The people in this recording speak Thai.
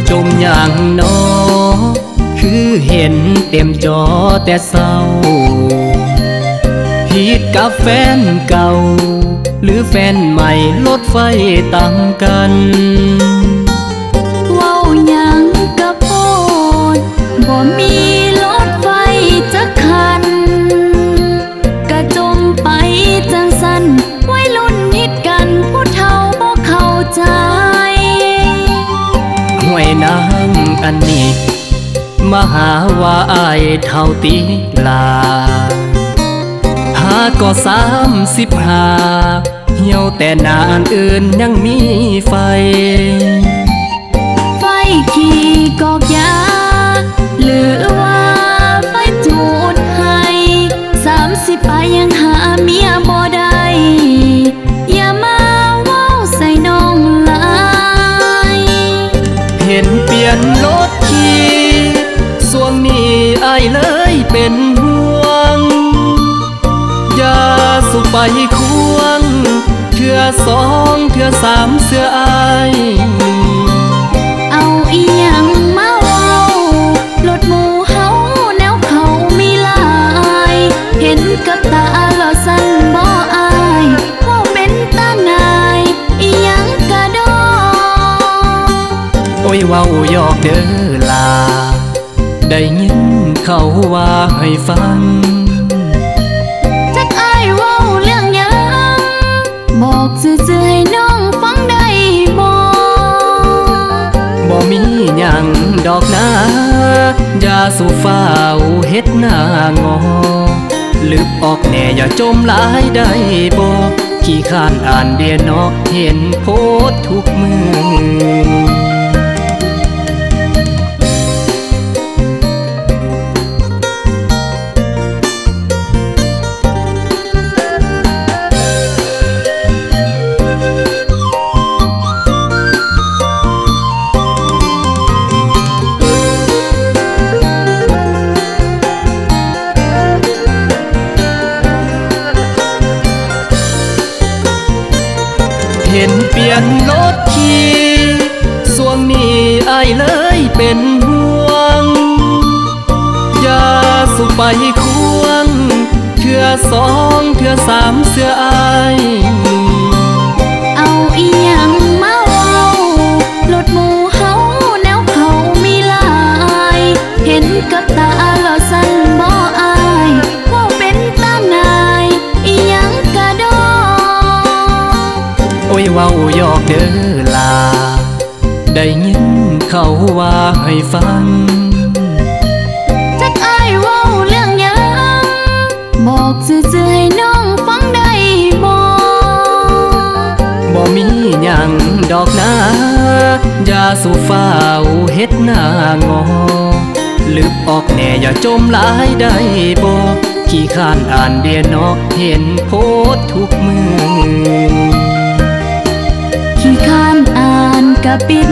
จมอย่างน้อคือเห็นเต็มจอแต่เศร้าผิดกับแฟนเก่าหรือแฟนใหม่ลดไฟต่างกันเว้าหยังกะโพดบ่มีรถไฟจักคันกะจมไปจังสันวัยรุ่นฮิตกันผู้เฒ่าบ่เข้าใจห่วยนางอันนี้มาหาว่าอายเท่าตีลาหาก็35เหี่ยวแต่นานอื่นยังมีไฟไฟขี่กอกยาหรือว่าไฟจูดให้30 ปลายยังหาเมียบ่ได้อย่ามาเว้าใส่น้องหลายเห็นเปลี่ยนรถขี่ส่วงนี้อายเลยเป็นห่วงอย่าสุไปควงเทื่อ2เทื่อ3เสื้ออายเอาอีหยังมาเว้ารถหมู่เฮาแนวเขามีหลายเห็นกับตาแล้วสั่นบ่อายเว้าเป็นตาหนายอีหยังกะดอโอ้ยเว้าหยอกเด้อลาได้ยินเขาว่าให้ฟังจักอายเว้าเรื่องหยังบอกซื่อๆให้น้องฟังได้บ่บ่มีหยังดอกนะอย่าสู่ฟ้าวเฮ็ดหน้างอลึกออกแน่อย่าจมหลายได้บ่ขี้ข้านอ่านเดียนอกเห็นโพสต์ทุกมือเห็นเปลี่ยนรถขี่ส่วงนี้อายเลยเป็นห่วงอย่าสุไปควงเทื่อ2เทื่อ3เสื้ออายเอาอีหยังมาเว้ารถหมู่เฮาแนวเขามีหลายเห็นกับตาแล้วสั่นบ่อายเว้าเป็นตาหนายอีหยังกะดอโอ้ยเว้าหยอกเด้อลาได้ยินเขาว่าให้ฟังจักอายเว้าเรื่องหยังบอกซื่อๆให้น้องฟังได้บ่บ่มีหยังดอกนะอย่าสู่ฟ้าวเฮ็ดหน้างอลึกออกแน่อย่าจมหลายได้บ่ขี้ข้านอ่านเดียนอกเห็นโพสต์ทุกมือขี้ข้านอ่านกะปิด